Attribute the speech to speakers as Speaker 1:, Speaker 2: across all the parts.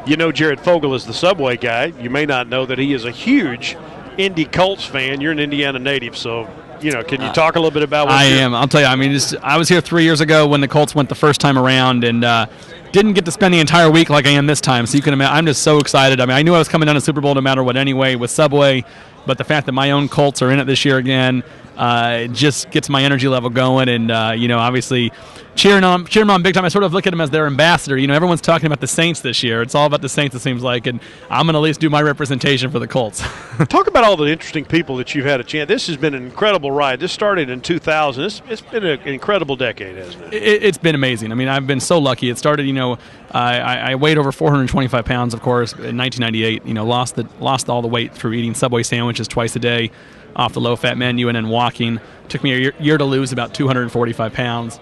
Speaker 1: You know Jared Fogle is the Subway guy. You may not know that he is a huge Indy Colts fan. You're an Indiana native, so can you talk a little bit about what
Speaker 2: I am. I'll tell you. I mean, I was here 3 years ago when the Colts went the first time around, and didn't get to spend the entire week like I am this time. So you can imagine, I'm just so excited. I mean, I knew I was coming down to Super Bowl no matter what anyway with Subway, but the fact that my own Colts are in it this year again, it just gets my energy level going, and obviously cheering them on big time. I sort of look at them as their ambassador. Everyone's talking about the Saints this year. It's all about the Saints, it seems like, and I'm going to at least do my representation for the Colts.
Speaker 1: Talk about all the interesting people that you've had a chance. This has been an incredible ride. This started in 2000. It's been an incredible decade, hasn't it?
Speaker 2: It's been amazing. I mean, I've been so lucky. It started, I weighed over 425 pounds, of course, in 1998. Lost all the weight through eating Subway sandwiches twice a day off the low-fat menu and then walking. Took me a year to lose about 245 pounds.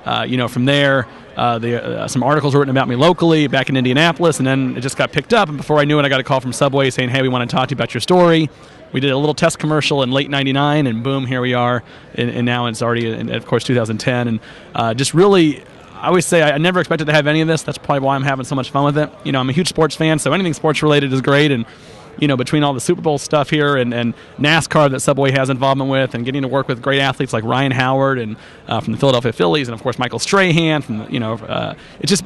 Speaker 2: From there, some articles were written about me locally back in Indianapolis, and then it just got picked up. And before I knew it, I got a call from Subway saying, hey, we want to talk to you about your story. We did a little test commercial in late 99, and boom, here we are. And now it's already, of course, 2010. And just really, I always say I never expected to have any of this. That's probably why I'm having so much fun with it. I'm a huge sports fan, so anything sports-related is great. And between all the Super Bowl stuff here and NASCAR that Subway has involvement with, and getting to work with great athletes like Ryan Howard and from the Philadelphia Phillies, and of course Michael Strahan from it's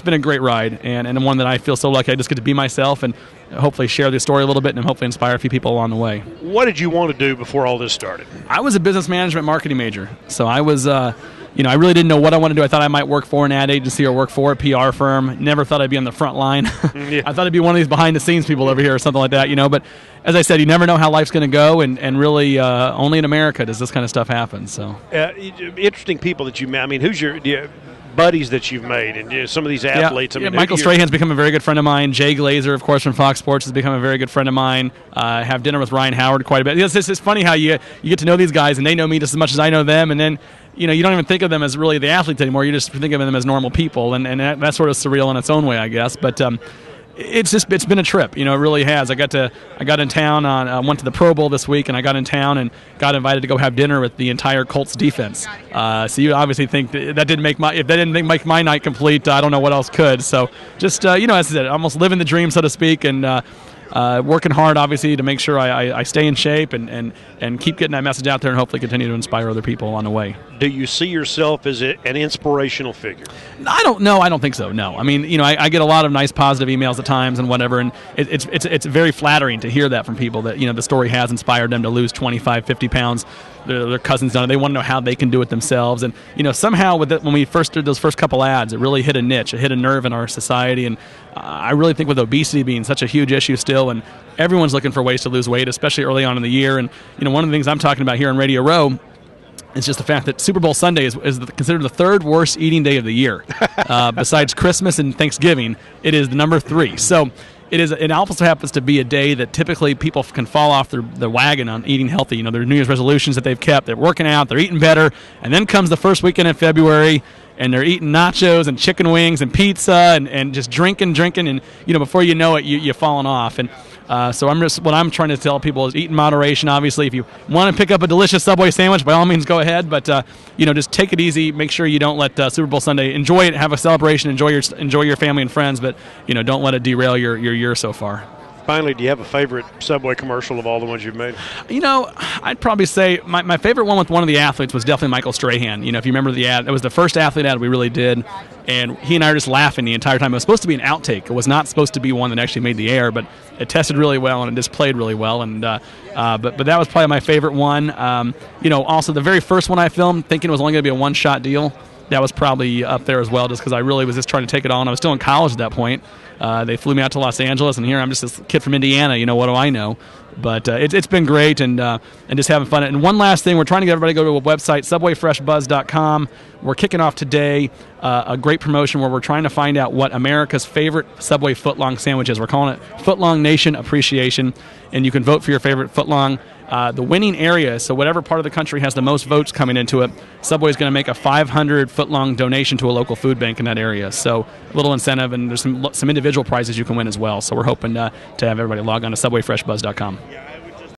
Speaker 2: been a great ride, and one that I feel so lucky I just get to be myself and hopefully share this story a little bit and hopefully inspire a few people along the way.
Speaker 1: What did you want to do before all this started?
Speaker 2: I was a business management marketing major, so I was I really didn't know what I wanted to do. I thought I might work for an ad agency or work for a PR firm. Never thought I'd be on the front line.
Speaker 1: Yeah.
Speaker 2: I thought I'd be one of these behind-the-scenes people over here or something like that, But as I said, you never know how life's going to go, and really only in America does this kind of stuff happen. So
Speaker 1: interesting people that you met. I mean, who's your buddies that you've made, and some of these athletes?
Speaker 2: Yeah, Michael Strahan's become a very good friend of mine. Jay Glazer, of course, from Fox Sports, has become a very good friend of mine. I have dinner with Ryan Howard quite a bit. It's funny how you get to know these guys, and they know me just as much as I know them, and then you don't even think of them as really the athletes anymore. You just think of them as normal people, and that's sort of surreal in its own way, I guess. But it's been a trip. It really has. I got in town went to the Pro Bowl this week, and I got in town and got invited to go have dinner with the entire Colts defense. So you obviously think that didn't make if that didn't make my night complete, I don't know what else could. So just as I said, almost living the dream, so to speak, and working hard, obviously, to make sure I stay in shape and keep getting that message out there and hopefully continue to inspire other people along the way.
Speaker 1: Do you see yourself as an inspirational figure?
Speaker 2: I don't know. I don't think so, no. I mean, I get a lot of nice positive emails at times and whatever, and it's very flattering to hear that from people that, the story has inspired them to lose 25, 50 pounds. Their cousins done it. They want to know how they can do it themselves. And, somehow when we first did those first couple ads, it really hit a niche. It hit a nerve in our society. And I really think with obesity being such a huge issue still, and everyone's looking for ways to lose weight, especially early on in the year. And, one of the things I'm talking about here on Radio Row is just the fact that Super Bowl Sunday is considered the third worst eating day of the year. Besides Christmas and Thanksgiving, it is the number 3. So it also happens to be a day that typically people can fall off the wagon on eating healthy. Their New Year's resolutions that they've kept, they're working out, they're eating better, and then comes the first weekend in February, and they're eating nachos and chicken wings and pizza and just drinking, and before you know it, you're falling off. And so what I'm trying to tell people is eat in moderation. Obviously, if you want to pick up a delicious Subway sandwich, by all means go ahead. But just take it easy. Make sure you don't let Super Bowl Sunday, enjoy it, have a celebration, enjoy your family and friends, but don't let it derail your year so far.
Speaker 1: Finally, do you have a favorite Subway commercial of all the ones you've made?
Speaker 2: I'd probably say my favorite one with one of the athletes was definitely Michael Strahan. If you remember the ad, it was the first athlete ad we really did, and he and I were just laughing the entire time. It was supposed to be an outtake. It was not supposed to be one that actually made the air, but it tested really well and it just played really well. And but that was probably my favorite one. Also the very first one I filmed, thinking it was only going to be a one-shot deal, that was probably up there as well, just because I really was just trying to take it on. I was still in college at that point. They flew me out to Los Angeles, and here I'm just this kid from Indiana. What do I know? But it's been great, and just having fun. And one last thing, we're trying to get everybody to go to a website, subwayfreshbuzz.com. We're kicking off today a great promotion where we're trying to find out what America's favorite Subway footlong sandwich is. We're calling it Footlong Nation Appreciation, and you can vote for your favorite footlong. The winning area, so whatever part of the country has the most votes coming into it, Subway is going to make a 500-foot-long donation to a local food bank in that area. So a little incentive, and there's some individual prizes you can win as well. So we're hoping to have everybody log on to subwayfreshbuzz.com.